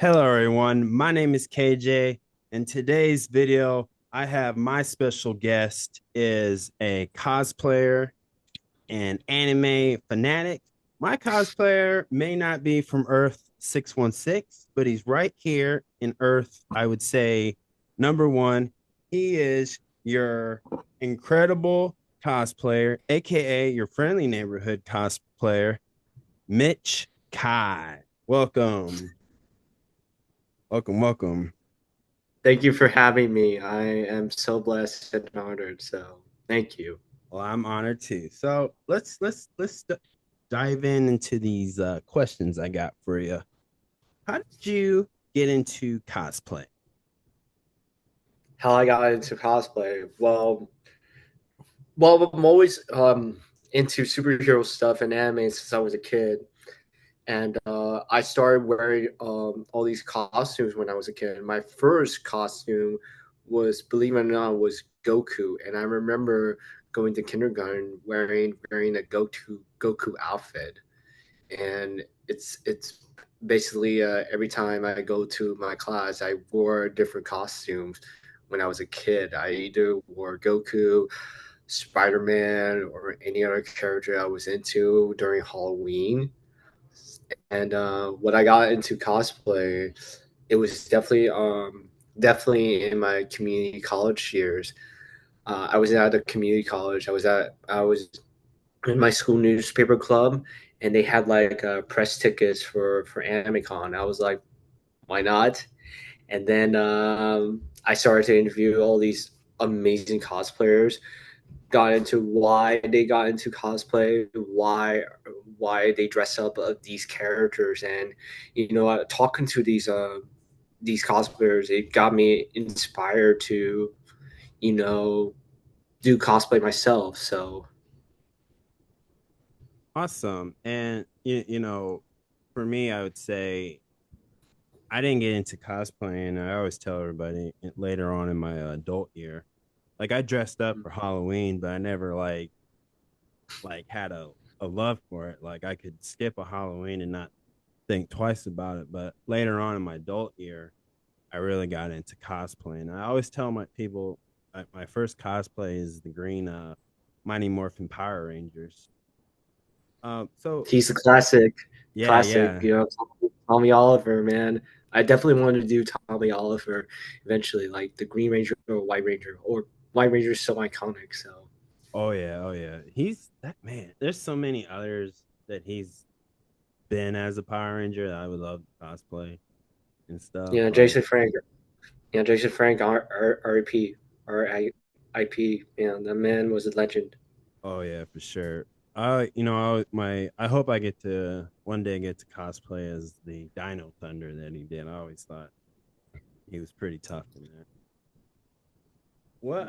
Hello, everyone. My name is KJ. In today's video, I have my special guest is a cosplayer and anime fanatic. My cosplayer may not be from Earth 616, but he's right here in Earth, I would say, number one. He is your incredible cosplayer, aka your friendly neighborhood cosplayer, Mitch Kai. Welcome. Welcome, welcome. Thank you for having me. I am so blessed and honored. So thank you. Well, I'm honored too. So let's dive into these questions I got for you. How did you get into cosplay? How I got into cosplay. Well, I'm always into superhero stuff and anime since I was a kid. And I started wearing all these costumes when I was a kid. My first costume was, believe it or not, was Goku. And I remember going to kindergarten wearing a Goku outfit. And it's basically every time I go to my class, I wore different costumes. When I was a kid, I either wore Goku, Spider Man, or any other character I was into during Halloween. And when I got into cosplay, it was definitely in my community college years. I was at a community college. I was in my school newspaper club, and they had like press tickets for AnimeCon. I was like, why not? And then I started to interview all these amazing cosplayers. Got into why they got into cosplay, why they dress up these characters, and talking to these cosplayers, it got me inspired to you know do cosplay myself. So Awesome. And for me, I would say I didn't get into cosplaying. I always tell everybody later on in my adult year, like I dressed up for Halloween, but I never like had a love for it. Like I could skip a Halloween and not think twice about it. But later on in my adult year, I really got into cosplaying. I always tell my people my first cosplay is the green Mighty Morphin Power Rangers. So he's a classic, yeah, classic. yeah. Tommy Oliver, man. I definitely wanted to do Tommy Oliver eventually, like the Green Ranger or White Ranger. Or White Ranger is so iconic. So Oh yeah, oh yeah. He's that man. There's so many others that he's been as a Power Ranger that I would love to cosplay and stuff. Like, Jason Frank, Jason Frank, RIP, RIP. Man, that man was a legend. oh yeah, for sure. I hope I get to one day get to cosplay as the Dino Thunder that he did. I always thought he was pretty tough in there. What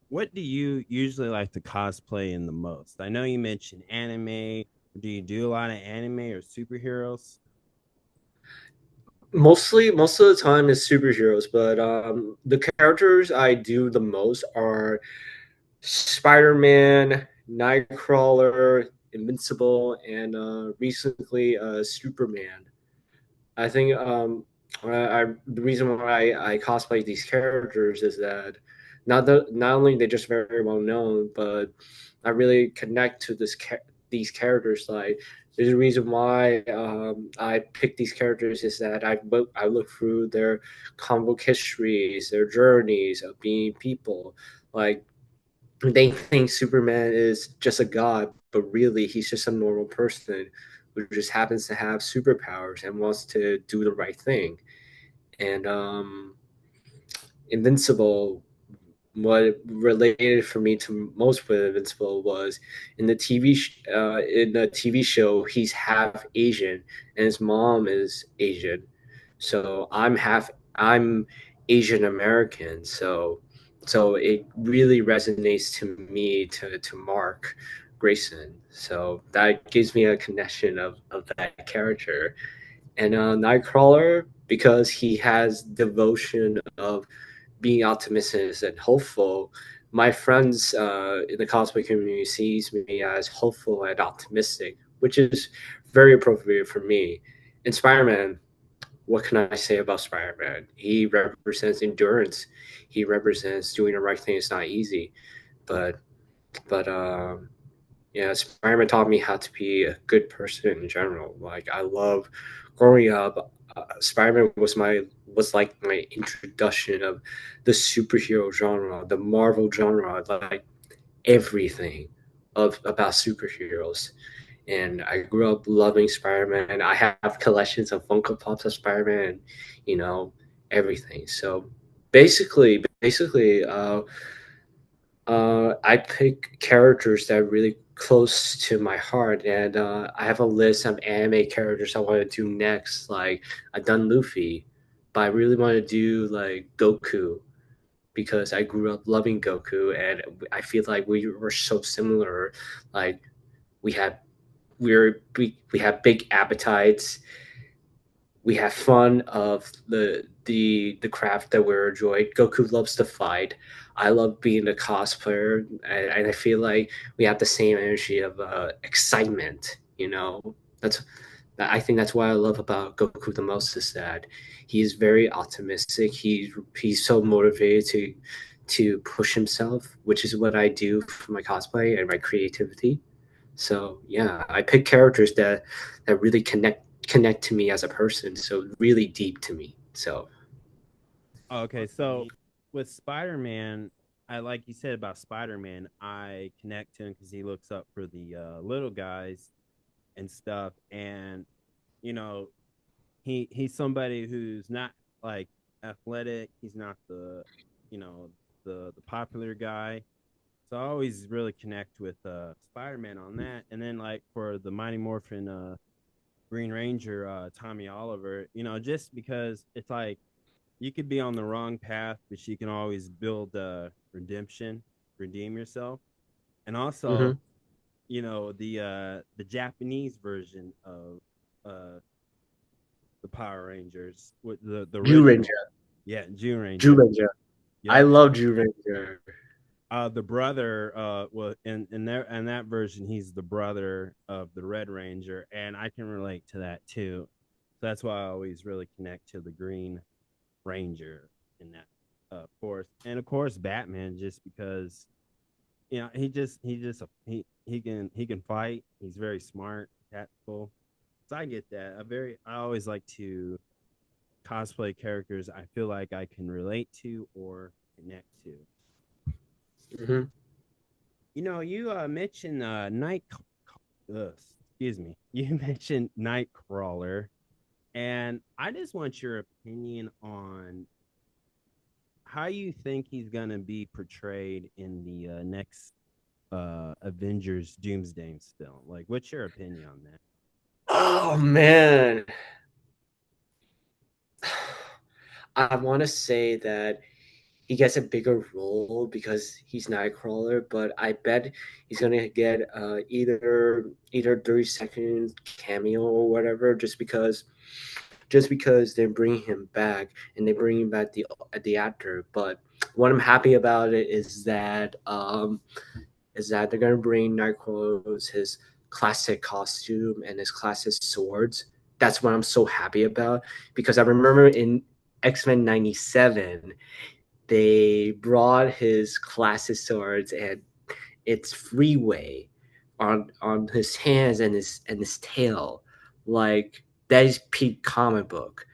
what do you usually like to cosplay in the most? I know you mentioned anime. Do you do a lot of anime or superheroes? Most of the time is superheroes, but the characters I do the most are Spider-Man, Nightcrawler, Invincible, and recently Superman. I think the reason why I cosplay these characters is that not only they're just very well known, but I really connect to these characters. Like there's a reason why I pick these characters is that I look through their comic book histories, their journeys of being people. Like they think Superman is just a god, but really he's just a normal person who just happens to have superpowers and wants to do the right thing. And Invincible, what related for me to most with Invincible was in the TV show he's half Asian and his mom is Asian, so I'm Asian American, so it really resonates to me to Mark Grayson. So that gives me a connection of that character. And Nightcrawler, because he has devotion of being optimistic and hopeful. My friends in the cosplay community sees me as hopeful and optimistic, which is very appropriate for me. And Spider-Man, what can I say about Spider-Man? He represents endurance. He represents doing the right thing. It's not easy, but but yeah, Spider-Man taught me how to be a good person in general. Like I love growing up. Spider-Man was like my introduction of the superhero genre, the Marvel genre, like everything of about superheroes. And I grew up loving Spider-Man. I have collections of Funko Pops of Spider-Man, you know, everything. So basically, I pick characters that are really close to my heart, and I have a list of anime characters I want to do next. Like I've done Luffy, but I really want to do like Goku because I grew up loving Goku, and I feel like we were so similar. Like we have we have big appetites, we have fun of the craft that we're enjoying. Goku loves to fight. I love being a cosplayer, and I feel like we have the same energy of excitement. You know, that's I think that's what I love about Goku the most is that he's very optimistic. He's so motivated to push himself, which is what I do for my cosplay and my creativity. So yeah, I pick characters that really connect to me as a person, so really deep to me. So Okay, so with Spider-Man, I like you said about Spider-Man, I connect to him because he looks up for the little guys and stuff, and you know, he's somebody who's not like athletic. He's not the you know the popular guy. So I always really connect with Spider-Man on that. And then like for the Mighty Morphin Green Ranger Tommy Oliver, just because it's like you could be on the wrong path, but you can always build redemption, redeem yourself. And also, mhm. the Japanese version of uh the Power Rangers with the Jew original. Ranger, Yeah, June Jew Ranger. Ranger. I Yep. love Jew Ranger. The brother was in that version, he's the brother of the Red Ranger, and I can relate to that too. So that's why I always really connect to the Green Ranger in that force. And of course Batman, just because he can fight. He's very smart, tactical. So I get that. I always like to cosplay characters I feel like I can relate to or connect to. Mhm. You mentioned excuse me. You mentioned Nightcrawler, and I just want your opinion on how you think he's gonna be portrayed in the next Avengers Doomsday film. Like, what's your opinion on that? Oh man, I want to say that he gets a bigger role because he's Nightcrawler, but I bet he's gonna get either 30 second cameo or whatever, just because they're bringing him back and they're bringing back the actor. But what I'm happy about it is that they're gonna bring Nightcrawler's his classic costume and his classic swords. That's what I'm so happy about because I remember in X-Men '97 they brought his classic swords and its freeway on his hands and his tail. Like that is peak comic book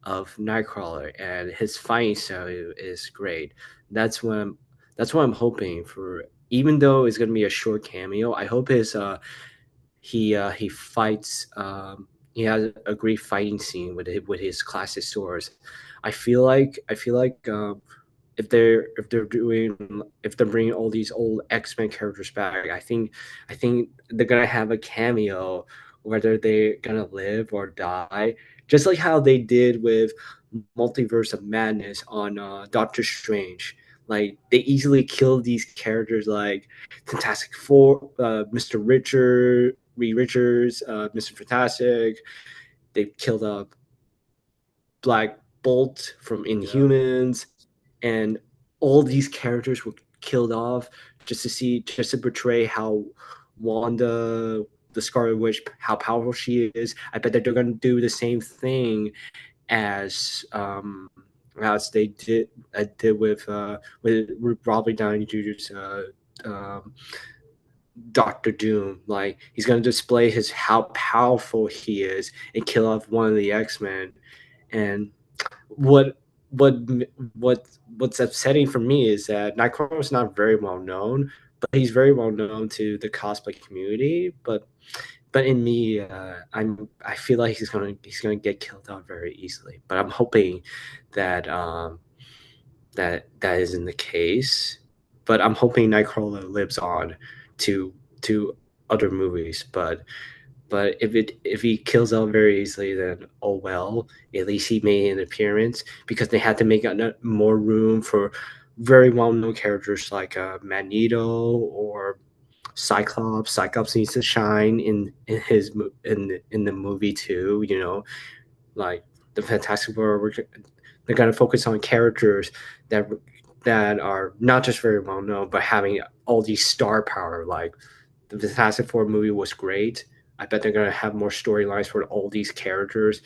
of Nightcrawler, and his fighting style is great. That's what I'm that's what I'm hoping for. Even though it's gonna be a short cameo, I hope he fights. He has a great fighting scene with his classic swords. I feel like if they're bringing all these old X-Men characters back, I think they're gonna have a cameo whether they're gonna live or die, just like how they did with Multiverse of Madness on Doctor Strange. Like they easily killed these characters like Fantastic Four, Mr. Richard, Reed Richards, Mr. Fantastic. They killed Black Bolt from Yep. Inhumans, and all these characters were killed off just to portray how Wanda, the Scarlet Witch, how powerful she is. I bet that they're gonna do the same thing as they did with Robert Downey Jr.'s Doctor Doom. Like he's gonna display his how powerful he is and kill off one of the X-Men. And what what what's upsetting for me is that Nightcrawler is not very well known, but he's very well known to the cosplay community. But in me, I feel like he's gonna get killed off very easily. But I'm hoping that that isn't the case. But I'm hoping Nightcrawler lives on to to other movies. But if he kills out very easily, then oh well. At least he made an appearance because they had to make more room for very well known characters like Magneto or Cyclops. Cyclops needs to shine in the movie too. You know, like the Fantastic Four. They're gonna focus on characters that that are not just very well known, but having all these star power. Like the Fantastic Four movie was great. I bet they're gonna have more storylines for all these characters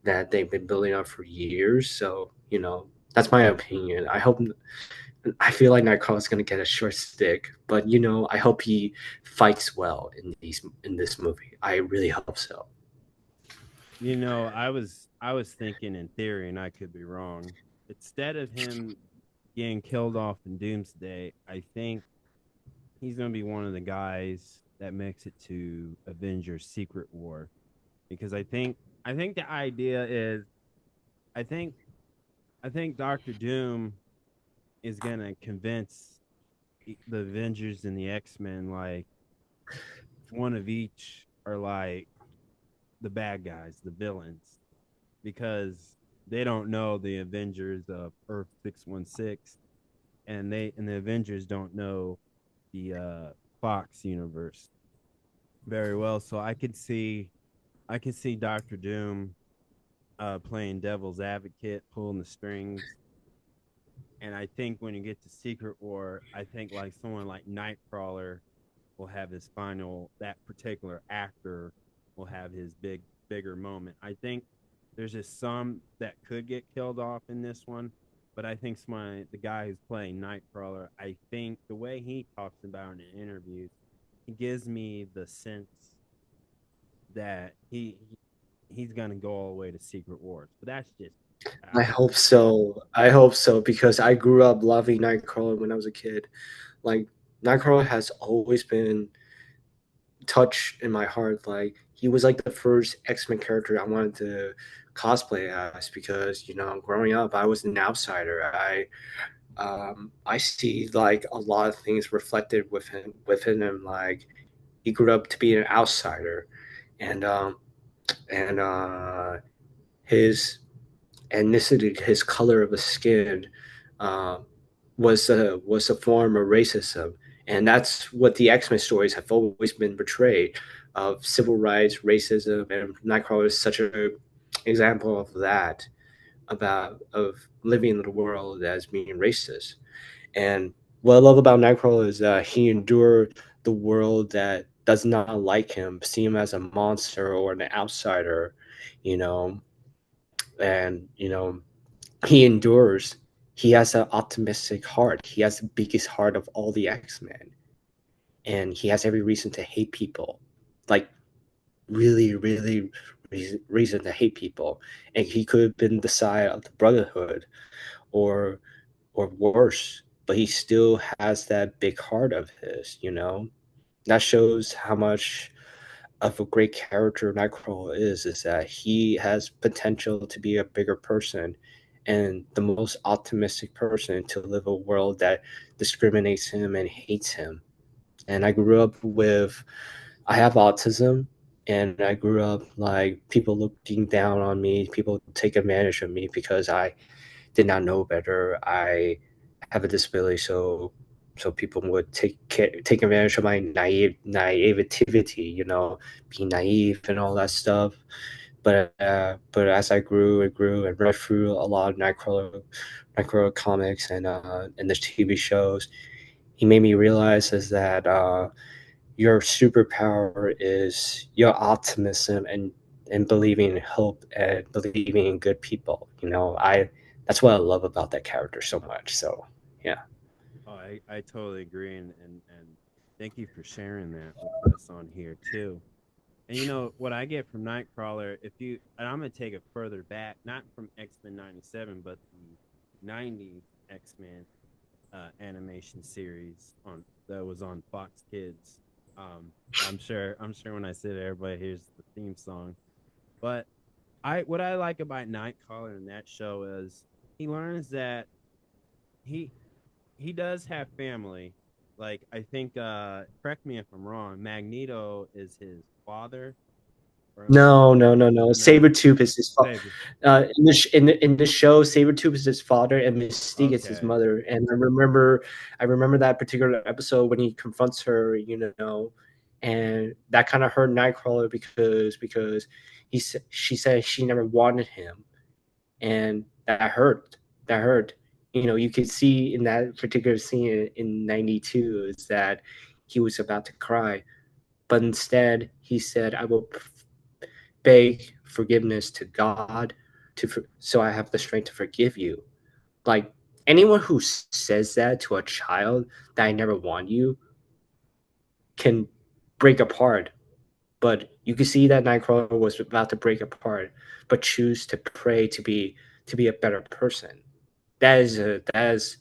that they've been building up for years. So you know, that's my opinion. I feel like Nightcrawler is gonna get a short stick, but you know, I hope he fights well in this movie. I really hope so. You know, I was thinking in theory, and I could be wrong. Instead of him getting killed off in Doomsday, I think he's gonna be one of the guys that makes it to Avengers Secret War. Because I think the idea is I think I think Doctor Doom is gonna convince the Avengers and the X-Men like one of each are like the bad guys, the villains, because they don't know the Avengers of Earth 616, and the Avengers don't know the Fox universe very well. So I could see Doctor Doom playing devil's advocate, pulling the strings. And I think when you get to Secret War, I think like someone like Nightcrawler will have his final, that particular actor will have his bigger moment. I think there's just some that could get killed off in this one, but I think the guy who's playing Nightcrawler, I think the way he talks about it in interviews, he gives me the sense that he's gonna go all the way to Secret Wars. But that's just I hope so. I hope so because I grew up loving Nightcrawler when I was a kid. Like Nightcrawler has always been touched in my heart. Like he was like the first X-Men character I wanted to cosplay as because you know growing up I was an outsider. I see like a lot of things reflected within him. Like he grew up to be an outsider, and and his ethnicity, his color of his skin, uh, was a form of racism, and that's what the X Men stories have always been portrayed of civil rights, racism, and Nightcrawler is such an example of that about of living in the world as being racist. And what I love about Nightcrawler is that he endured the world that does not like him, see him as a monster or an outsider, you know, and you know he endures. He has an optimistic heart. He has the biggest heart of all the X-Men. And he has every reason to hate people. Like really, really reason to hate people. And he could have been the side of the Brotherhood or or worse, but he still has that big heart of his, you know? That shows how much of a great character Nightcrawler is that he has potential to be a bigger person and the most optimistic person to live a world that discriminates him and hates him. And I have autism, and I grew up like people looking down on me, people take advantage of me because I did not know better. I have a disability, so people would take advantage of my naivety, you know, being naive and all that stuff. But as I grew and grew and read through a lot of Nightcrawler comics and the TV shows, he made me realize is that your superpower is your optimism and and believing in hope and believing in good people. I that's what I love about that character so much. So yeah. Oh, I totally agree, and thank you for sharing that with us on here too. And what I get from Nightcrawler, if you and I'm gonna take it further back, not from X-Men '97, but the '90s X-Men animation series on that was on Fox Kids. I'm sure when I say that, everybody hears the theme song. But I what I like about Nightcrawler in that show is he learns that he he does have family. Like I think, correct me if I'm wrong, Magneto is his father, or am I No, no, no, no. no Sabretooth is his father. Saber? In the show, Sabretooth is his father and Mystique is his Okay, mother. And I remember that particular episode when he confronts her, and that kind of hurt Nightcrawler because she said she never wanted him, and that hurt. That hurt. You could see in that particular scene in '92 is that he was about to cry, but instead he said, "I will beg forgiveness to God so I have the strength to forgive you." Like, anyone who says that to a child, that I never want you, can break apart. But you can see that Nightcrawler was about to break apart, but choose to pray to be a better person. That is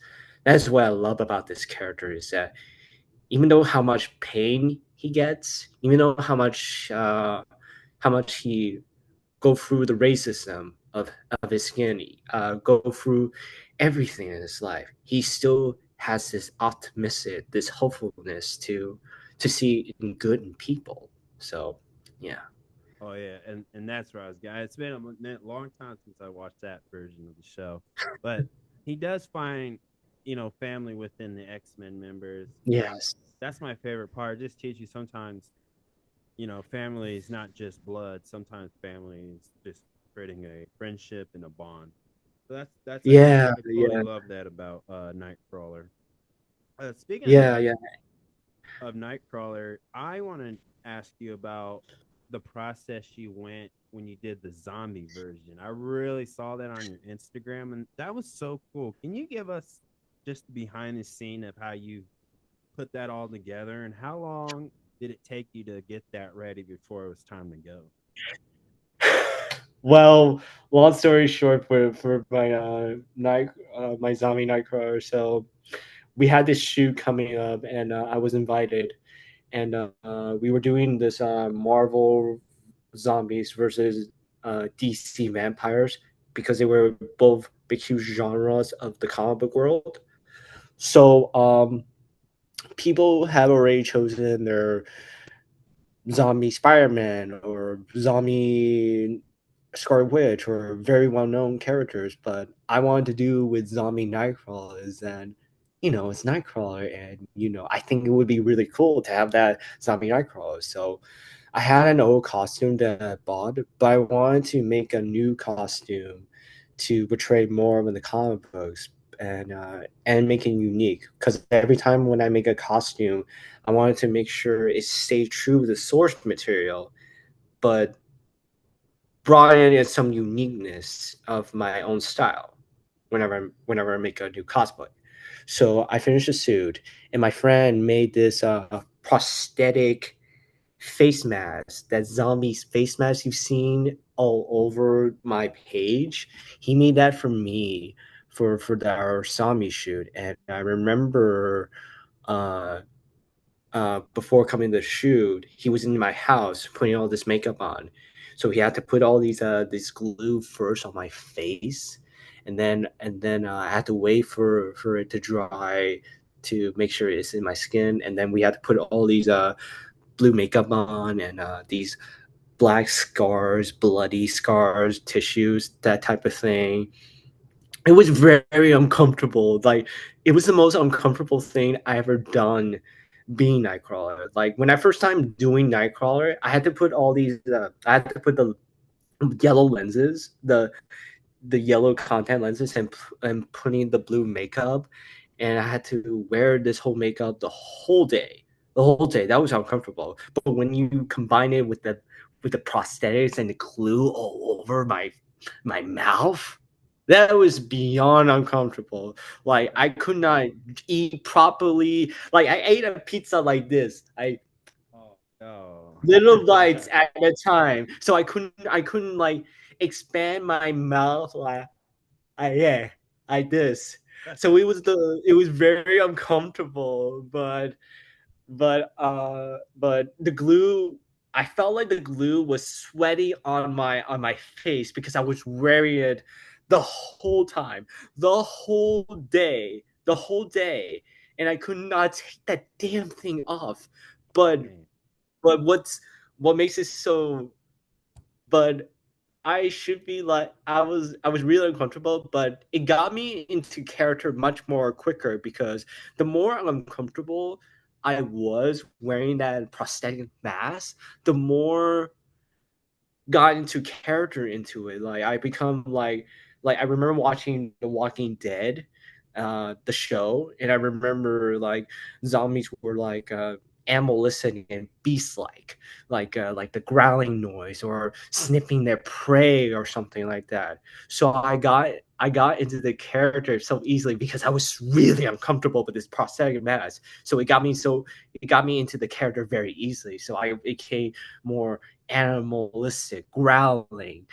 what I love about this character, is that even though how much pain he gets, even though how much he go through the racism of his skin, go through everything in his life, he still has this optimistic, this hopefulness to see in good in people. So yeah. oh yeah, and that's where I was going. It's been a long time since I watched that version of the show, but he does find family within the X-Men members, and Yes. that's my favorite part. It just teach you sometimes family is not just blood. Sometimes family is just creating a friendship and a bond. So that's Yeah, I totally yeah, love that about Nightcrawler. Speaking yeah, yeah. of Nightcrawler, I want to ask you about the process you went when you did the zombie version. I really saw that on your Instagram, and that was so cool. Can you give us just behind the scene of how you put that all together, and how long did it take you to get that ready before it was time to go? Well, long story short, for my my zombie Nightcrawler, so we had this shoot coming up, and I was invited, and we were doing this Marvel zombies versus DC vampires, because they were both big huge genres of the comic book world. So people have already chosen their zombie Spider-Man or zombie Scarlet Witch, or very well-known characters, but I wanted to do with zombie Nightcrawler is that, it's Nightcrawler, and I think it would be really cool to have that zombie Nightcrawler. So I had an old costume that I bought, but I wanted to make a new costume to portray more of in the comic books, and make it unique. Because every time when I make a costume, I wanted to make sure it stayed true to the source material, but brought in some uniqueness of my own style whenever I make a new cosplay. So I finished the suit, and my friend made this prosthetic face mask, that zombie face mask you've seen all over my page. He made that for me for our zombie shoot, and I remember uh, before coming to the shoot, he was in my house putting all this makeup on. So he had to put all this glue first on my face, and then I had to wait for it to dry to make sure it's in my skin, and then we had to put all these blue makeup on, and these black scars, bloody scars, tissues, that type of thing. It was very uncomfortable. Like, it was the most uncomfortable thing I ever done being Nightcrawler. Like, when I first time doing Nightcrawler, I had to put all these. I had to put the yellow lenses, the yellow content lenses, and putting the blue makeup, and I had to wear this whole makeup the whole day. The whole day. That was uncomfortable. But when you combine it with with the prosthetics and the glue all over my mouth. That was beyond uncomfortable. Like I could not eat properly. Like I ate a pizza like this. I Oh no. little bites at a time. So I couldn't like expand my mouth like yeah, like this. So it was very uncomfortable, but the glue, I felt like the glue was sweaty on my face because I was wearing it the whole time, the whole day, and I could not take that damn thing off. But Man. but what makes it so? But I should be like I was really uncomfortable, but it got me into character much more quicker because the more uncomfortable I was wearing that prosthetic mask, the more got into character into it. Like I become like I remember watching The Walking Dead, the show, and I remember like zombies were like animalistic and beast like the growling noise or sniffing their prey or something like that. So I got into the character so easily because I was really uncomfortable with this prosthetic mask. So it got me into the character very easily. So I became more animalistic, growling,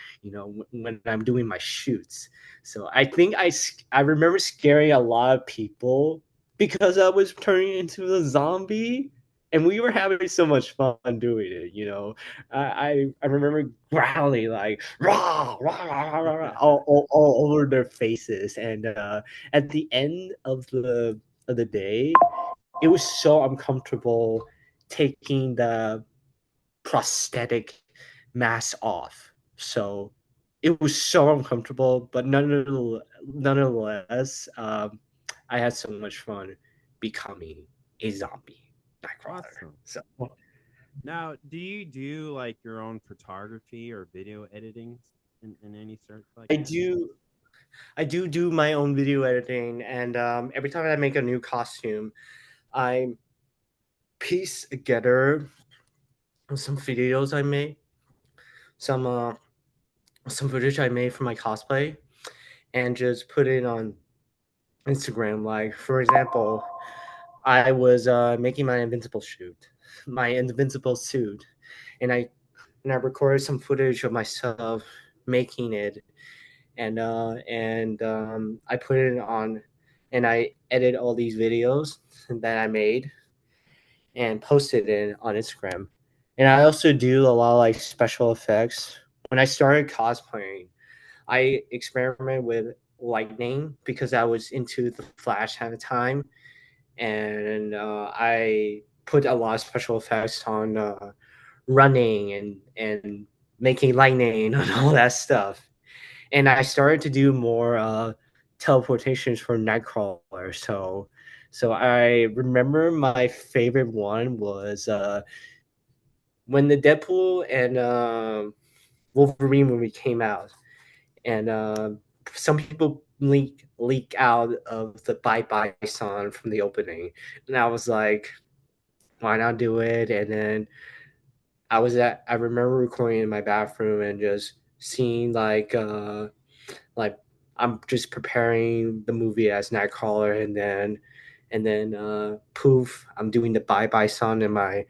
when I'm doing my shoots. So I think I remember scaring a lot of people because I was turning into a zombie. And we were having so much fun doing it. I remember growling like rah, rah, rah, rah, rah, rah, all over their faces. And at the end of the day, it was so uncomfortable taking the prosthetic mask off. So it was so uncomfortable, but nonetheless, I had so much fun becoming a zombie Nightcrawler. Awesome. So Now, do you do like your own photography or video editing in any sort like I that? do do my own video editing, and every time I make a new costume, I piece together some videos I made, some uh, some footage I made for my cosplay, and just put it on Instagram. Like for example, I was making my invincible suit, and I recorded some footage of myself making it, and I put it on, and I edit all these videos that I made and posted it on Instagram. And I also do a lot of like special effects. When I started cosplaying, I experimented with lightning because I was into the Flash at the time, and I put a lot of special effects on running and making lightning and all that stuff. And I started to do more teleportations for Nightcrawler. So I remember my favorite one was when the Deadpool and Wolverine movie came out, and some people leak out of the Bye Bye song from the opening, and I was like, why not do it? And then I remember recording in my bathroom and just seeing like I'm just preparing the movie as Nightcrawler, and then poof, I'm doing the Bye Bye song in my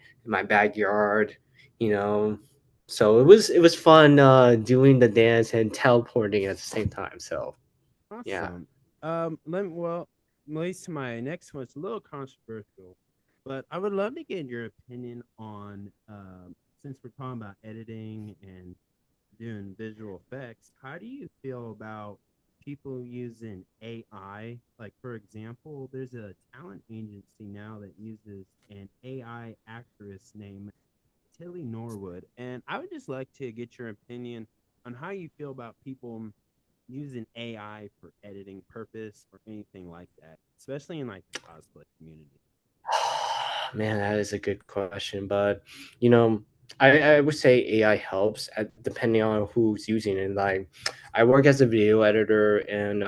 backyard, you know. So it was fun doing the dance and teleporting at the same time. So yeah. Awesome. Well, at least my next one's a little controversial, but I would love to get your opinion on since we're talking about editing and doing visual effects, how do you feel about people using AI? Like, for example, there's a talent agency now that uses an AI actress named Tilly Norwood. And I would just like to get your opinion on how you feel about people using AI for editing purpose or anything like that, especially in like the cosplay community. Man, that is a good question, but you know, I would say AI helps depending on who's using it. Like, I work as a video editor, and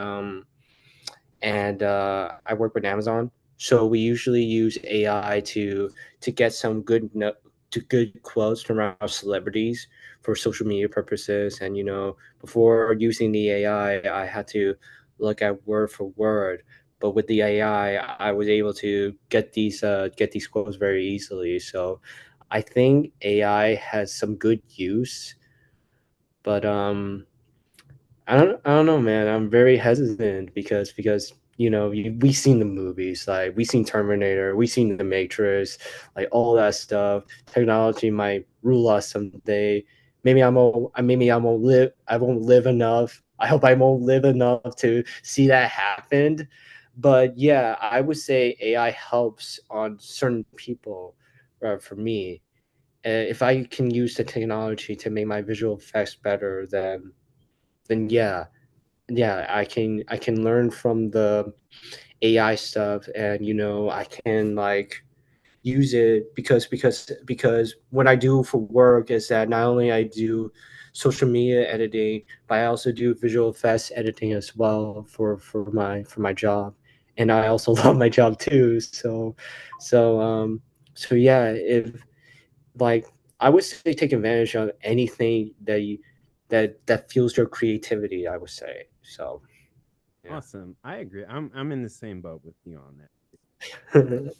I work with Amazon, so we usually use AI to get some to good quotes around celebrities for social media purposes. And before using the AI, I had to look at word for word. But with the AI, I was able to get these quotes very easily. So I think AI has some good use, but I don't know, man. I'm very hesitant because we've seen the movies, like we've seen Terminator, we've seen The Matrix, like all that stuff. Technology might rule us someday. Maybe I won't live enough. I hope I won't live enough to see that happen. But yeah, I would say AI helps on certain people. For me, if I can use the technology to make my visual effects better, then yeah, I can learn from the AI stuff, and I can like use it because what I do for work is that not only I do social media editing, but I also do visual effects editing as well for my job, and I also love my job too. So yeah, if like I would say take advantage of anything that fuels your creativity, I would say. So yeah. Awesome. I agree. I'm in the same boat with you on that.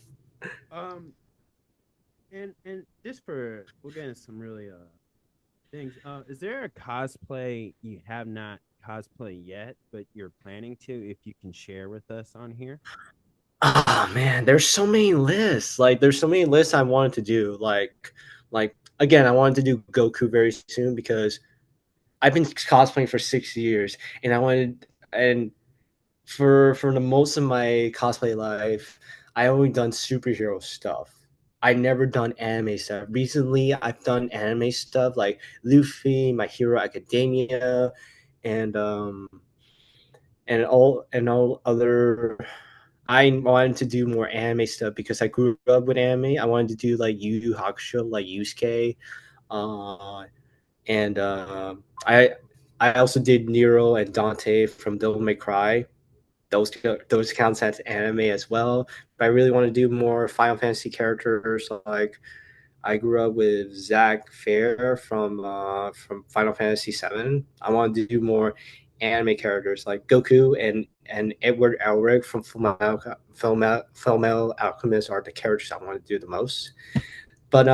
Um, and just for we'll get into some really things. Is there a cosplay you have not cosplayed yet, but you're planning to? If you can share with us on here. Oh man, there's so many lists. Like there's so many lists I wanted to do. Like again, I wanted to do Goku very soon because I've been cosplaying for 6 years, and I wanted and for the most of my cosplay life, I only done superhero stuff. I never done anime stuff. Recently, I've done anime stuff like Luffy, My Hero Academia, and all other. I wanted to do more anime stuff because I grew up with anime. I wanted to do like Yu Yu Hakusho, like Yusuke, uh, and I also did Nero and Dante from Devil May Cry. Those counts as anime as well. But I really want to do more Final Fantasy characters. Like I grew up with Zack Fair from Final Fantasy VII. I want to do more anime characters like Goku and Edward Elric from Fullmetal Alchemist are the characters I want to do the most. But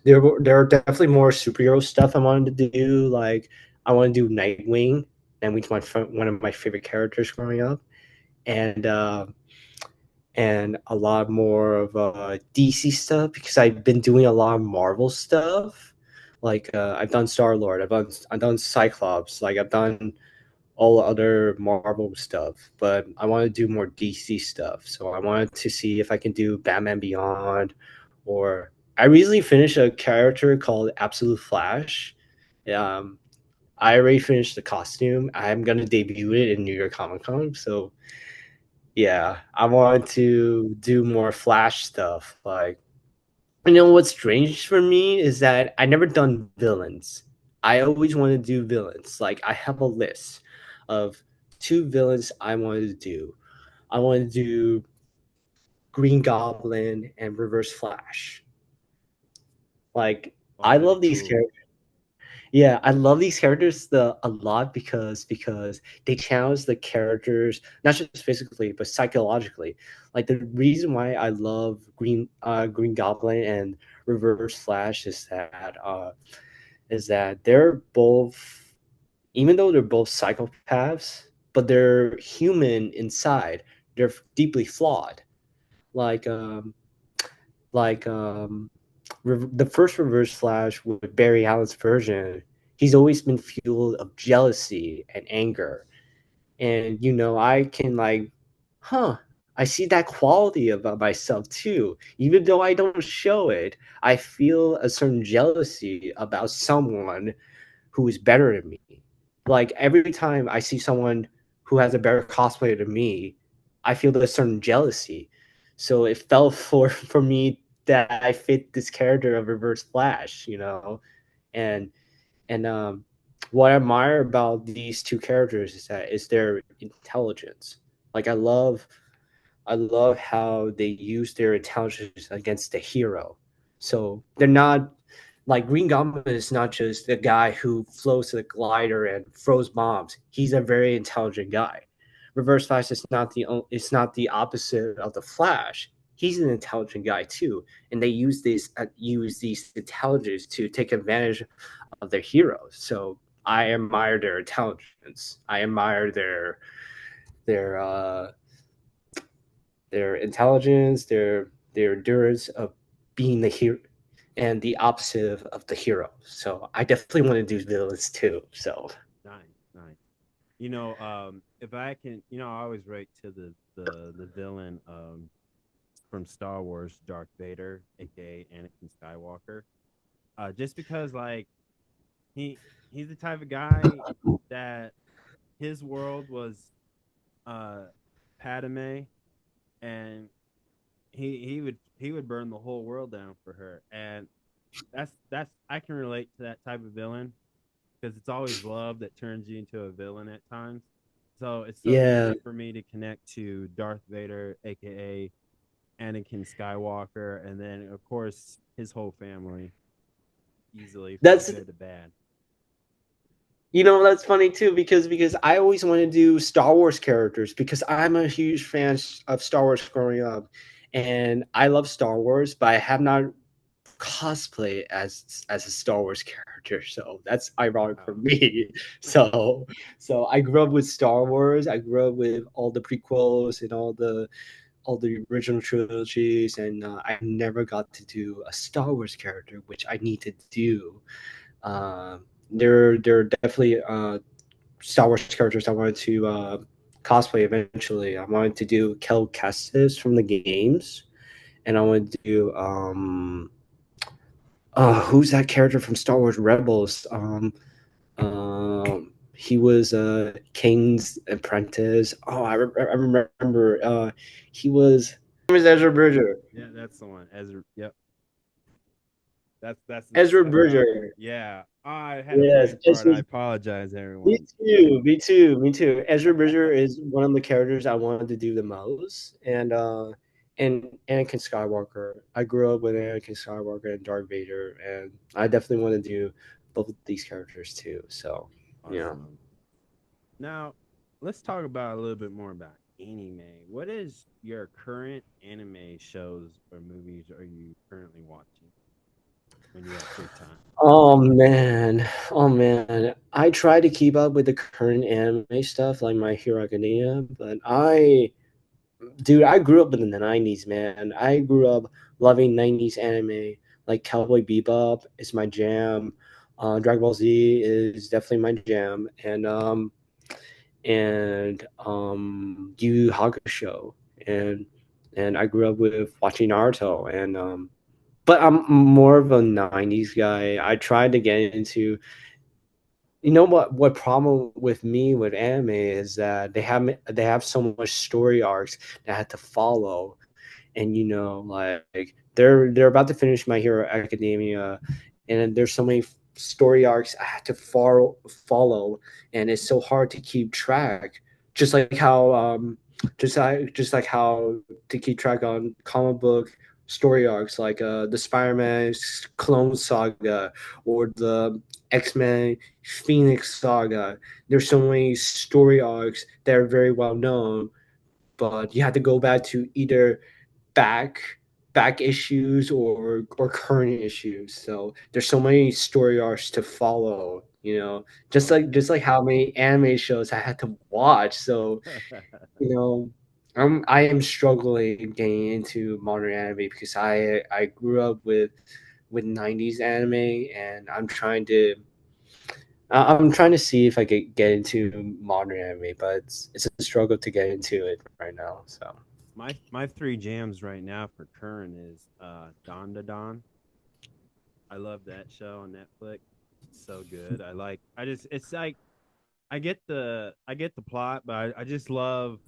there are definitely more superhero stuff I wanted to do. Like I want to do Nightwing, and which one of my favorite characters growing up, and a lot more of DC stuff because I've been doing a lot of Marvel stuff. Like I've done Star Lord, I've done Cyclops, like I've done all other Marvel stuff, but I want to do more DC stuff. So I wanted to see if I can do Batman Beyond, or I recently finished a character called Absolute Flash. Um, I already finished the costume. I'm gonna debut it in New York Comic Con. So yeah, I want to do more Flash stuff. Like, what's strange for me is that I never done villains. I always want to do villains. Like, I have a list of two villains I wanted to do. I want to do Green Goblin and Reverse Flash. Like, Oh, I that'd love be these cool. characters. Yeah, I love these characters a lot because they challenge the characters not just physically but psychologically. Like the reason why I love Green Goblin and Reverse Flash is that they're both, even though they're both psychopaths, but they're human inside. They're deeply flawed. Like like the first Reverse Flash with Barry Allen's version, he's always been fueled of jealousy and anger. And I can like, huh, I see that quality about myself too. Even though I don't show it, I feel a certain jealousy about someone who is better than me. Like every time I see someone who has a better cosplay than me, I feel a certain jealousy. So it felt for me that I fit this character of Reverse Flash, and what I admire about these two characters is their intelligence. Like I love how they use their intelligence against the hero. So they're not like Green Goblin is not just the guy who floats the glider and throws bombs. He's a very intelligent guy. Reverse Flash is not the opposite of the Flash. He's an intelligent guy too, and they use these intelligence to take advantage of their heroes. So I admire their intelligence. I admire their uh, their intelligence, their endurance of being the hero and the opposite of the hero. So I definitely want to do villains too. So Nice, nice. If I can, I always rate to the villain from Star Wars, Darth Vader, aka Anakin Skywalker. Just because like he he's the type of guy that his world was uh Padme, and he would burn the whole world down for her, and that's I can relate to that type of villain because it's always love that turns you into a villain at times. So it's so yeah, easy for me to connect to Darth Vader, aka Anakin Skywalker, and then of course his whole family, easily from that's good to bad. that's funny too because I always want to do Star Wars characters because I'm a huge fan of Star Wars growing up, and I love Star Wars, but I have not cosplay as a Star Wars character. So that's ironic for Wow. me. So I grew up with Star Wars. I grew up with all the prequels and all the original trilogies, and I never got to do a Star Wars character, which I need to do. There are definitely Star Wars characters I wanted to cosplay eventually. I wanted to do Kel Kestis from the games, and I wanted to do who's that character from Star Wars Rebels? He was Kane's apprentice. Oh, I remember. He was. His name is Ezra Bridger. Yeah, that's the one. Ezra. Yep. That's Ezra that's what I was. Bridger. Yeah, I had a Yes, brain fart. I Ezra. apologize, Me everyone. too. Me too. Me too. Ezra Bridger is one of the characters I wanted to do the most, and Anakin Skywalker. I grew up with Anakin Skywalker and Darth Vader, and I definitely want to do both of these characters too. So, yeah. Awesome. Now, let's talk about a little bit more about anime. What is your current anime shows or movies are you currently watching when you have free time? Oh man, oh man. I try to keep up with the current anime stuff like My Hero Academia, but dude, I grew up in the 90s, man. I grew up loving 90s anime. Like Cowboy Bebop is my jam. Dragon Ball Z is definitely my jam. And Yu Yu Hakusho. And and I grew up with watching Naruto but I'm more of a 90s guy. I tried to get into what problem with me with anime is that they have so much story arcs that I had to follow, and like they're about to finish My Hero Academia, and there's so many story arcs I had to follow, and it's so hard to keep track. Just like how just like how to keep track on comic book story arcs like the Spider-Man Clone Saga or the X-Men Phoenix Saga. There's so many story arcs that are very well known, but you have to go back to either back back issues or current issues. So there's so many story arcs to follow. Just like how many anime shows I had to watch. So you know, I am struggling getting into modern anime because I grew up with 90s anime, and I'm trying to see if I could get into modern anime, but it's a struggle to get into it right now. So My three jams right now for current is Don Da Don. I love that show on Netflix. It's so good. I just it's like I get the plot, but I just love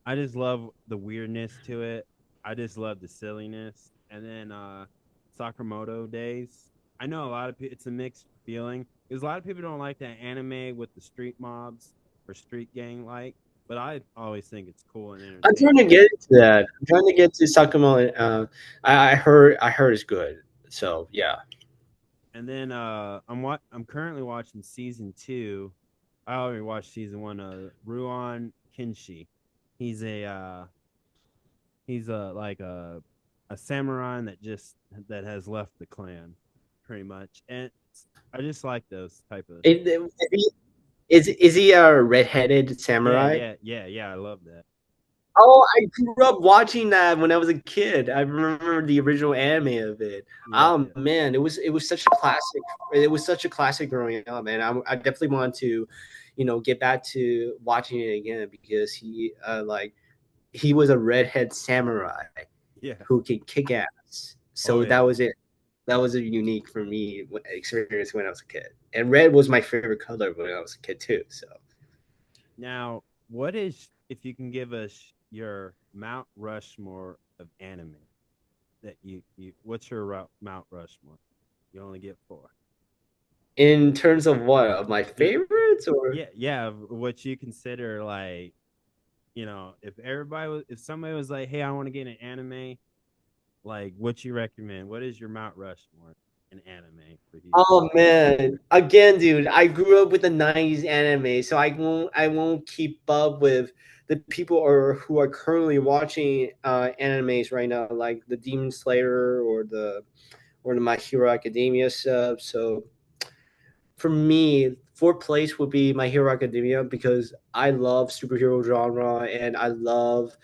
the weirdness to it. I just love the silliness. And then Sakamoto Days. I know a lot of people, it's a mixed feeling because a lot of people don't like that anime with the street mobs or street gang like, but I always think it's cool and I'm trying to entertaining. get into that. I'm trying to get to Sakamoto. I heard it's good. So yeah. And then I'm currently watching season 2. I already watched season 1 of Ruon Kinshi. He's a like a samurai that has left the clan pretty much. And I just like those type of Is he a redheaded yeah, samurai? I love that. Oh, I grew up watching that when I was a kid. I remember the original anime of it. Yeah, Oh yeah. man, it was such a classic. It was such a classic growing up, and I definitely want to, get back to watching it again because he was a redhead samurai Yeah. who could kick ass. Oh So that yeah. was it. That was a unique for me experience when I was a kid, and red was my favorite color when I was a kid too. So. Now, what is if you can give us your Mount Rushmore of anime that you what's your Mount Rushmore? You only get 4. In terms of what? Of my Yeah, favorites or yeah, what you consider like, if somebody was like, "Hey, I want to get an anime," like what you recommend? What is your Mount Rushmore in anime for you? Oh man. Again, dude, I grew up with the 90s anime, so I won't keep up with the people who are currently watching animes right now, like the Demon Slayer or the My Hero Academia stuff. So for me, fourth place would be My Hero Academia because I love superhero genre and I love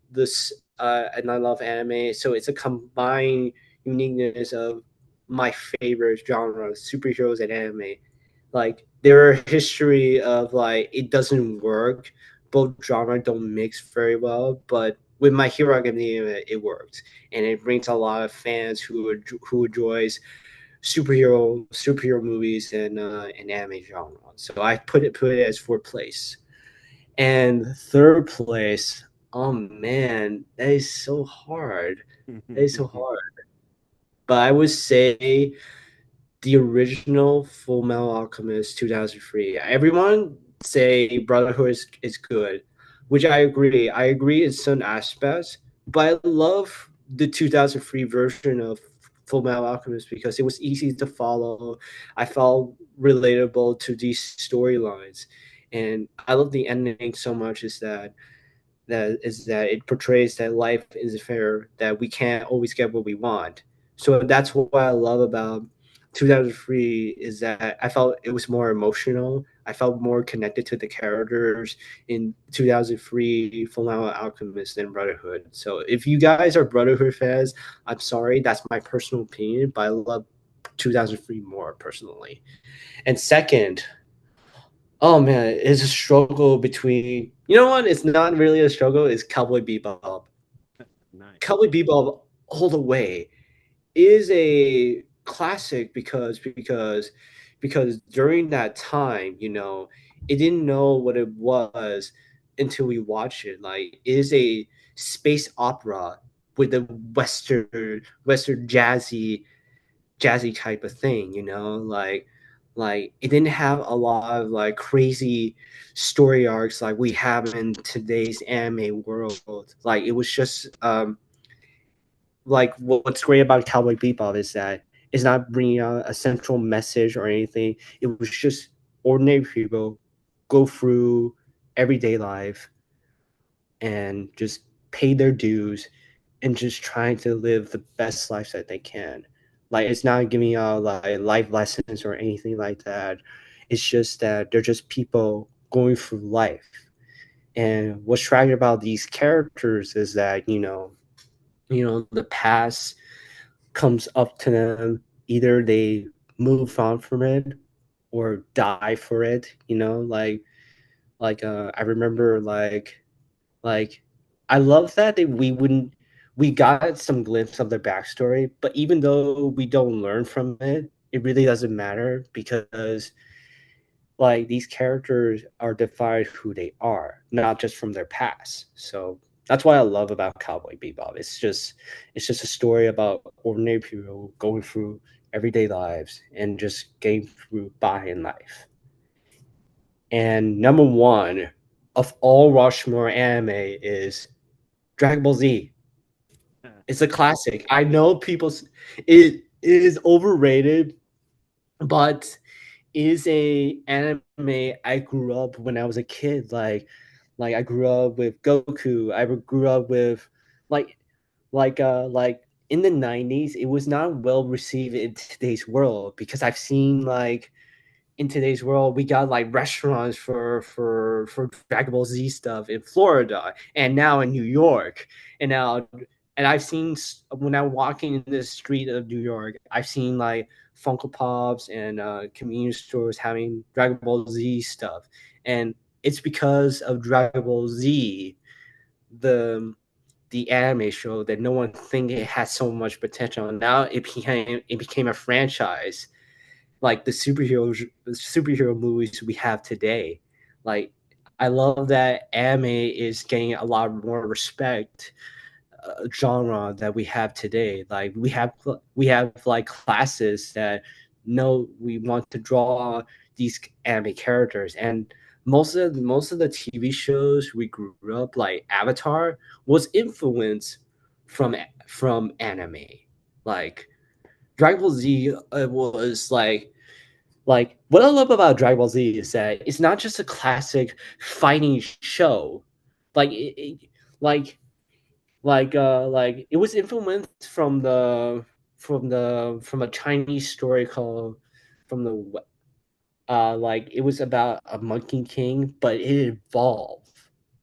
this and I love anime. So it's a combined uniqueness of my favorite genre, superheroes and anime. Like there are history of like it doesn't work. Both genre don't mix very well, but with My Hero Academia, it works, and it brings a lot of fans who enjoys superhero movies and anime genre. So I put it as fourth place. And third place, oh man, that is so hard. That is so hard. But I would say the original Full Metal Alchemist 2003. Everyone say Brotherhood is good, which I agree. I agree in some aspects, but I love the 2003 version of Full Metal Alchemist because it was easy to follow. I felt relatable to these storylines, and I love the ending so much. Is that it portrays that life is fair, that we can't always get what we want. So that's what I love about 2003 is that I felt it was more emotional. I felt more connected to the characters in 2003 Fullmetal Alchemist than Brotherhood. So if you guys are Brotherhood fans, I'm sorry, that's my personal opinion, but I love 2003 more personally. And second, oh man, it's a struggle between. You know what? It's not really a struggle. It's Cowboy Bebop. Nice. Cowboy Bebop all the way is a classic because during that time, it didn't know what it was until we watched it. Like it is a space opera with a western jazzy type of thing, like it didn't have a lot of like crazy story arcs like we have in today's anime world. Like it was just like what's great about Cowboy Bebop is that it's not bringing out a central message or anything. It was just ordinary people go through everyday life and just pay their dues and just trying to live the best life that they can. Like it's not giving out like life lessons or anything like that. It's just that they're just people going through life. And what's tragic about these characters is that, the past comes up to them. Either they move on from it or die for it, I remember like I love that we got some glimpse of their backstory, but even though we don't learn from it, it really doesn't matter because like these characters are defined who they are, not just from their past. So that's what I love about Cowboy Bebop. It's just a story about ordinary people going through everyday lives and just getting through by in life. And number one of all Rushmore anime is Dragon Ball Z. It's a classic. I know it is overrated, but is a anime I grew up when I was a kid. Like I grew up with Goku. I grew up with like like in the 90s. It was not well received in today's world because I've seen like in today's world we got like restaurants for Dragon Ball Z stuff in Florida and now in New York and now and I've seen when I'm walking in the street of New York, I've seen like Funko Pops and convenience stores having Dragon Ball Z stuff, and it's because of Dragon Ball Z, the the anime show that no one think it had so much potential. And now it became a franchise, like the superhero movies we have today. Like I love that anime is getting a lot more respect genre that we have today. Like we have like classes that know we want to draw these anime characters, and most of the TV shows we grew up like Avatar was influenced from from anime. Like Dragon Ball Z was like what I love about Dragon Ball Z is that it's not just a classic fighting show. Like like it was influenced from a Chinese story called from the like it was about a Monkey King, but it evolved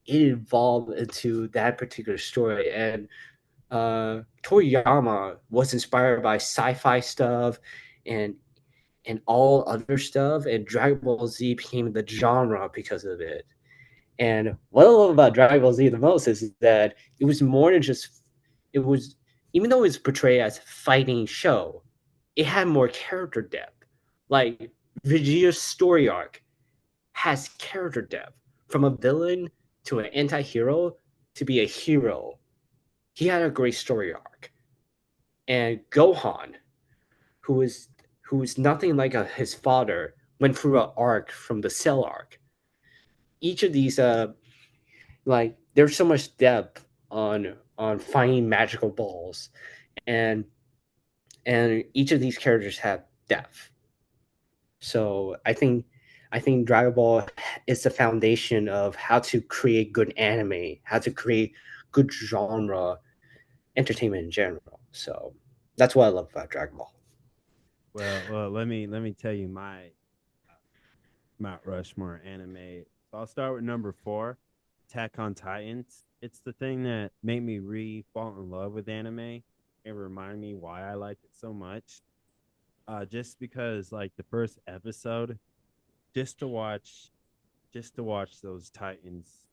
into that particular story. And Toriyama was inspired by sci-fi stuff and all other stuff, and Dragon Ball Z became the genre because of it. And what I love about Dragon Ball Z the most is that it was more than just it was even though it was portrayed as a fighting show, it had more character depth. Like Vegeta's story arc has character depth from a villain to an anti-hero to be a hero. He had a great story arc. And Gohan, who is nothing like his father, went through an arc from the Cell arc. Each of these like there's so much depth on finding magical balls, and each of these characters have depth. So I think Dragon Ball is the foundation of how to create good anime, how to create good genre entertainment in general. So that's what I love about Dragon Ball. Well, let me tell you my Mount Rushmore anime. So I'll start with number four, Attack on Titans. It's the thing that made me re fall in love with anime and remind me why I like it so much. Just because like the first episode, just to watch, just to watch those Titans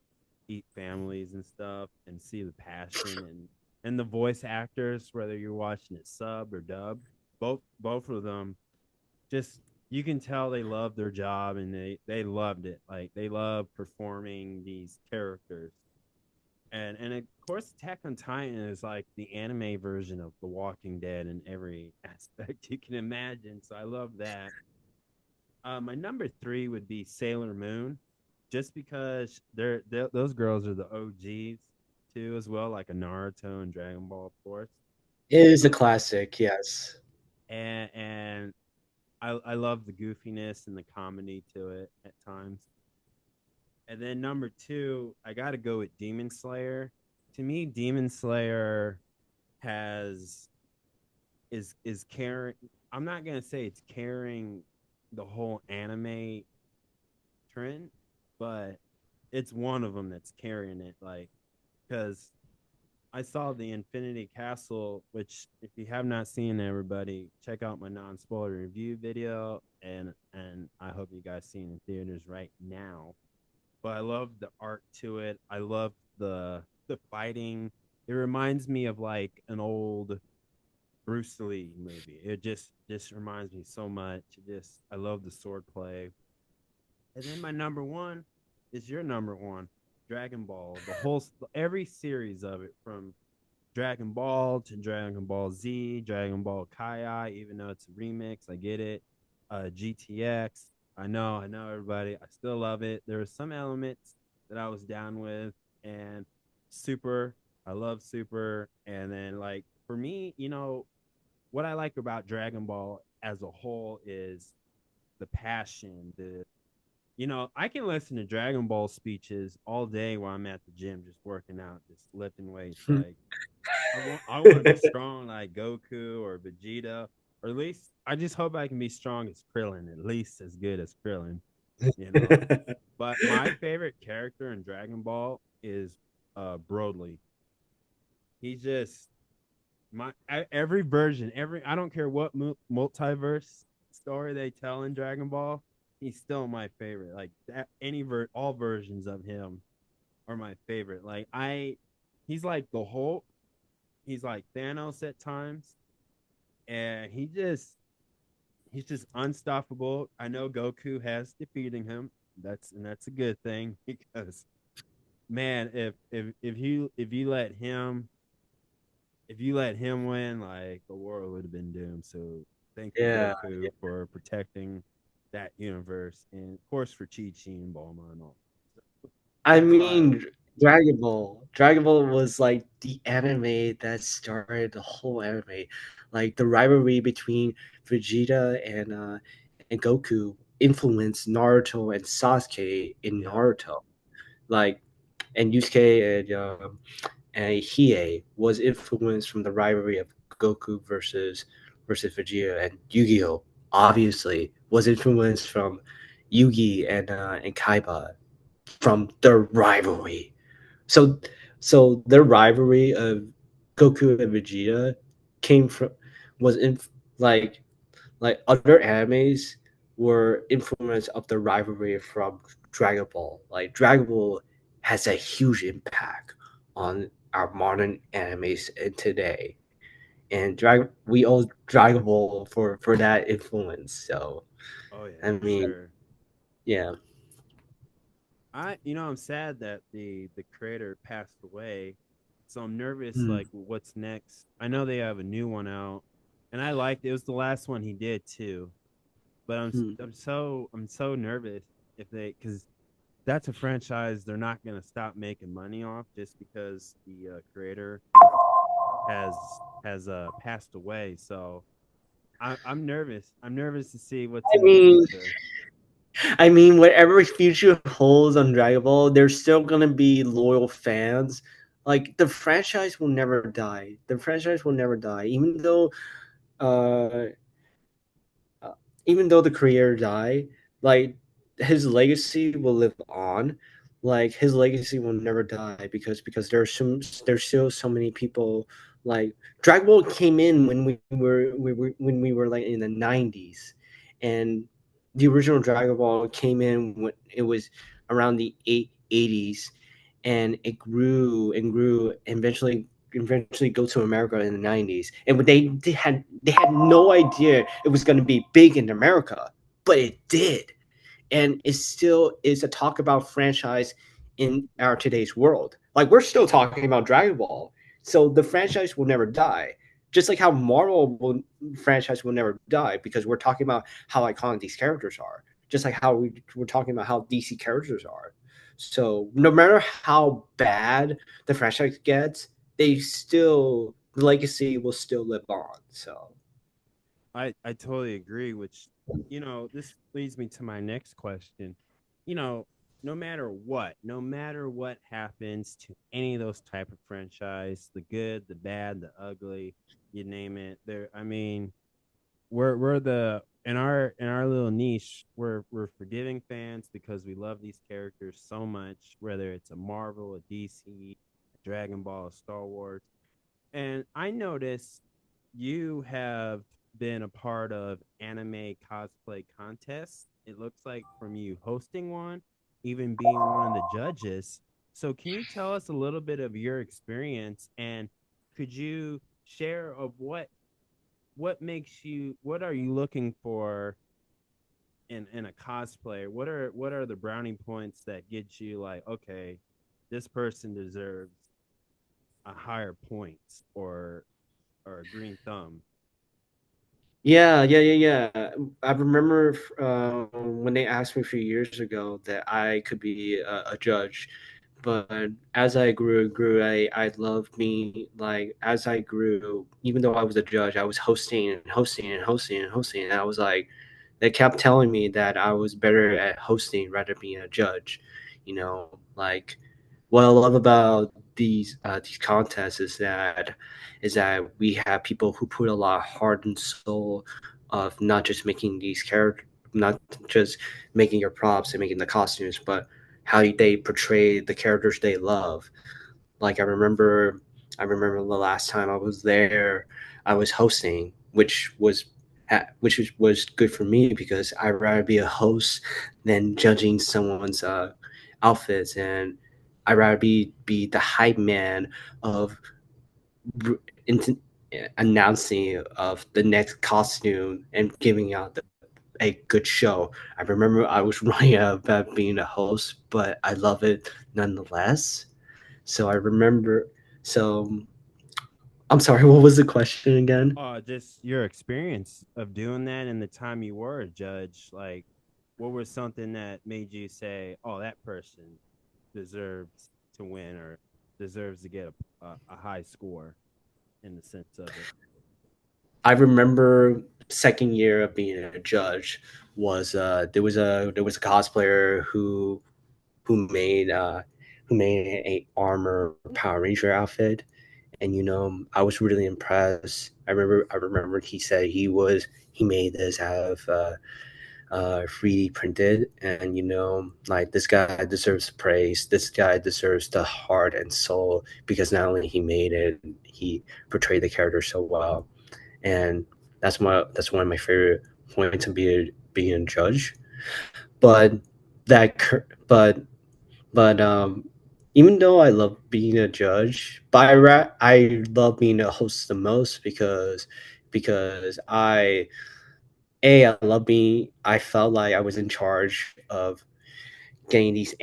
eat families and stuff, and see the passion and the voice actors, whether you're watching it sub or dub, both of them just you can tell they love their job and they loved it. Like they love performing these characters. And of course Attack on Titan is like the anime version of The Walking Dead in every aspect you can imagine. So I love that. My number three would be Sailor Moon, just because they're those girls are the OGs too, as well, like a Naruto and Dragon Ball, of course. It is a classic, yes. And I love the goofiness and the comedy to it at times. And then number two, I got to go with Demon Slayer. To me, Demon Slayer has is carrying. I'm not gonna say it's carrying the whole anime trend, but it's one of them that's carrying it. Like, because I saw the Infinity Castle, which if you have not seen, everybody check out my non-spoiler review video, and I hope you guys see it in theaters right now. But I love the art to it. I love the fighting. It reminds me of like an old Bruce Lee movie. It just reminds me so much. Just I love the sword play. And then my number one is your number one, Dragon Ball. The whole every series of it, from Dragon Ball to Dragon Ball Z, Dragon Ball Kai, even though it's a remix, I get it. GTX, I know, everybody. I still love it. There are some elements that I was down with, and Super, I love Super. And then, like, for me, what I like about Dragon Ball as a whole is the passion, the I can listen to Dragon Ball speeches all day while I'm at the gym, just working out, just lifting weights. Like I want to be strong like Goku or Vegeta, or at least I just hope I can be strong as Krillin, at least as good as Krillin, you know. But my favorite character in Dragon Ball is Broly. He's just my every version, every I don't care what multiverse story they tell in Dragon Ball, he's still my favorite. Like that, all versions of him are my favorite. He's like the Hulk. He's like Thanos at times, and he's just unstoppable. I know Goku has defeating him. That's a good thing because man, if you let him win, like the world would have been doomed. So thank you, Yeah. Goku, for protecting that universe, and of course for Chi Chi and Bulma and all. I But mean, Dragon Ball. Dragon Ball was like the anime that started the whole anime. Like the rivalry between Vegeta and Goku influenced Naruto and Sasuke in yeah, Naruto. Like and Yusuke and Hiei was influenced from the rivalry of Goku versus Vegeta, and Yu-Gi-Oh obviously was influenced from Yugi and Kaiba from their rivalry. So so their rivalry of Goku and Vegeta came from was in like other animes were influence of the rivalry from Dragon Ball. Like Dragon Ball has a huge impact on our modern animes in today. And we owe Dragon Ball for that influence. So oh yeah, I for mean, sure. yeah. I'm sad that the creator passed away, so I'm nervous. Hmm. Like, what's next? I know they have a new one out, and I liked it. It was the last one he did too. But Hmm. I'm so nervous if they because that's a franchise they're not gonna stop making money off just because the creator has passed away. So I'm nervous. I'm nervous to see what's I in the mean, future. whatever future holds on Dragon Ball, there's still gonna be loyal fans. Like the franchise will never die. The franchise will never die, uh, even though the creator died. Like his legacy will live on. Like his legacy will never die because there's still so many people. Like Dragon Ball came in when when we were like in the 90s, and the original Dragon Ball came in when it was around the 80s, and it grew and grew and eventually go to America in the 90s. And they had no idea it was going to be big in America, but it did. And it still is a talk about franchise in our today's world. Like we're still talking about Dragon Ball. So the franchise will never die. Just like how franchise will never die because we're talking about how iconic these characters are. Just like how we're talking about how DC characters are. So no matter how bad the franchise gets, the legacy will still live on. So I totally agree. Which this leads me to my next question. You know, no matter what happens to any of those type of franchise, the good, the bad, the ugly, you name it. There, I mean, we're the in our little niche we're forgiving fans because we love these characters so much, whether it's a Marvel, a DC, a Dragon Ball, a Star Wars. And I noticed you have been a part of anime cosplay contests. It looks like from you hosting one, even being one of the judges. So can you tell us a little bit of your experience, and could you share of what are you looking for in a cosplayer? What are the brownie points that get you like, okay, this person deserves a higher points or a green thumb? yeah. I remember when they asked me a few years ago that I could be a judge, but as I grew, I loved me like as I grew. Even though I was a judge, I was hosting and hosting and hosting and hosting, and I was like, they kept telling me that I was better at hosting rather than being a judge. You know, like what I love about these contests is that we have people who put a lot of heart and soul of not just making these characters, not just making your props and making the costumes, but how they portray the characters they love. Like I remember the last time I was there, I was hosting, which was good for me because I'd rather be a host than judging someone's outfits, and I'd rather be the hype man of r- int- announcing of the next costume and giving out a good show. I remember I was running out about being a host, but I love it nonetheless. So I remember. So I'm sorry. What was the question again? Just your experience of doing that and the time you were a judge. Like, what was something that made you say, "Oh, that person deserves to win or deserves to get a high score," in the sense of it? I remember second year of being a judge was there was a cosplayer who made a armor Power Ranger outfit, and I was really impressed. I remember he said he made this out of 3D printed, and like this guy deserves praise. This guy deserves the heart and soul because not only he made it, he portrayed the character so well, and that's one of my favorite points of being a judge. But but even though I love being a judge, but I love being a host the most because I love being. I felt like I was in charge of getting these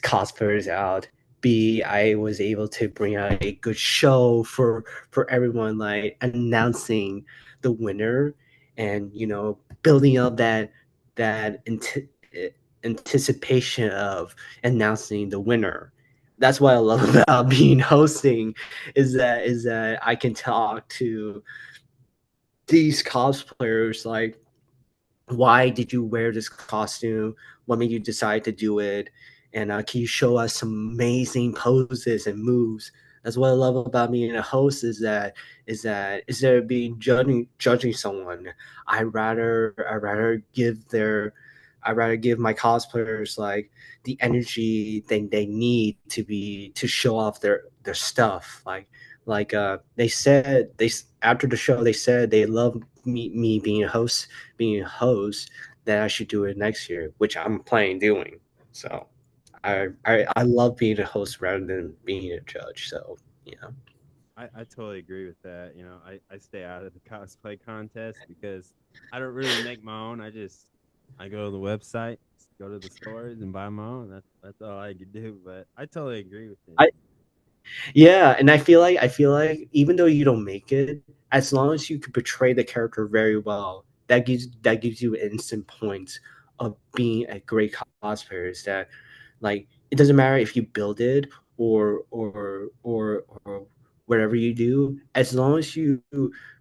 cosplayers out. B, I was able to bring out a good show for everyone, like announcing the winner, and building up that anticipation of announcing the winner. That's what I love about being hosting, is that I can talk to these cosplayers like, why did you wear this costume? What made you decide to do it? And can you show us some amazing poses and moves? That's what I love about being a host, is that instead of being judging someone, I rather give my cosplayers like the energy they need to show off their stuff. They said after the show, they said they love me being a host, that I should do it next year, which I'm planning doing. So I love being a host rather than being a judge. So you know. I totally agree with that. I stay out of the cosplay contest because I don't really make my own. I go to the website, go to the stores, and buy my own. That's all I can do. But I totally agree with you. I Yeah, and I feel like even though you don't make it, as long as you can portray the character very well, that gives you instant points of being a great cosplayer. Is that, like, it doesn't matter if you build it or whatever you do, as long as you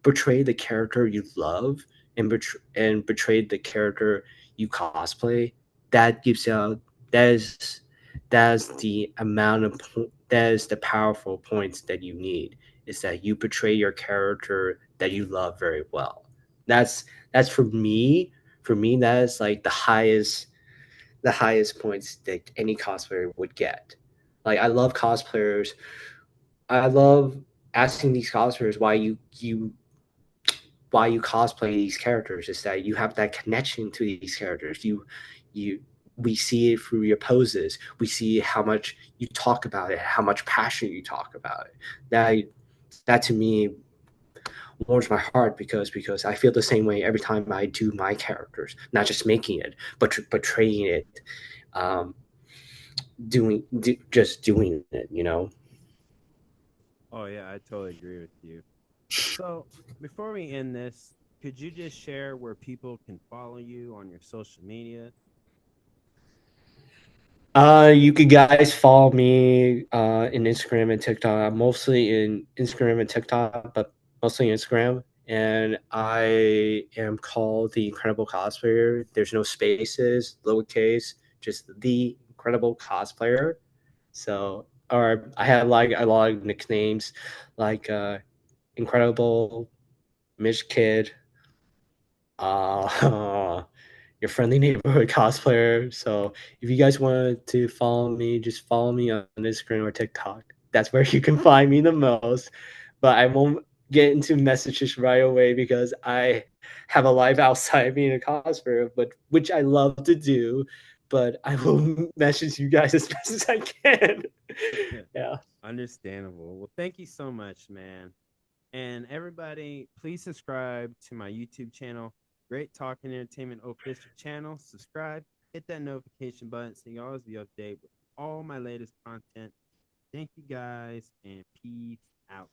portray the character you love and portray the character you cosplay, that gives out that is that's the amount of that is the powerful points that you need, is that you portray your character that you love very well. That's for me that is like the highest points that any cosplayer would get. Like, I love cosplayers. I love asking these cosplayers why you cosplay these characters, is that you have that connection to these characters. You We see it through your poses. We see how much you talk about it, how much passion you talk about it. That to me warms my heart, because I feel the same way every time I do my characters, not just making it, but portraying it, um, just doing it. Oh yeah, I totally agree with you. So before we end this, could you just share where people can follow you on your social media? You could guys follow me in Instagram and TikTok. I'm mostly in Instagram and TikTok, but mostly Instagram. And I am called the Incredible Cosplayer. There's no spaces, lowercase, just the Incredible Cosplayer. So, or I have like a lot of nicknames, like Incredible, Mish Kid, your friendly neighborhood cosplayer. So if you guys wanted to follow me, just follow me on Instagram or TikTok. That's where you can find me the most. But I won't get into messages right away because I have a life outside being a cosplayer, but which I love to do. But I will message you guys as best as I can. Yeah. Understandable. Well, thank you so much, man. And everybody, please subscribe to my YouTube channel, Great Talking Entertainment official channel. Subscribe, hit that notification button so you always be updated with all my latest content. Thank you guys, and peace out.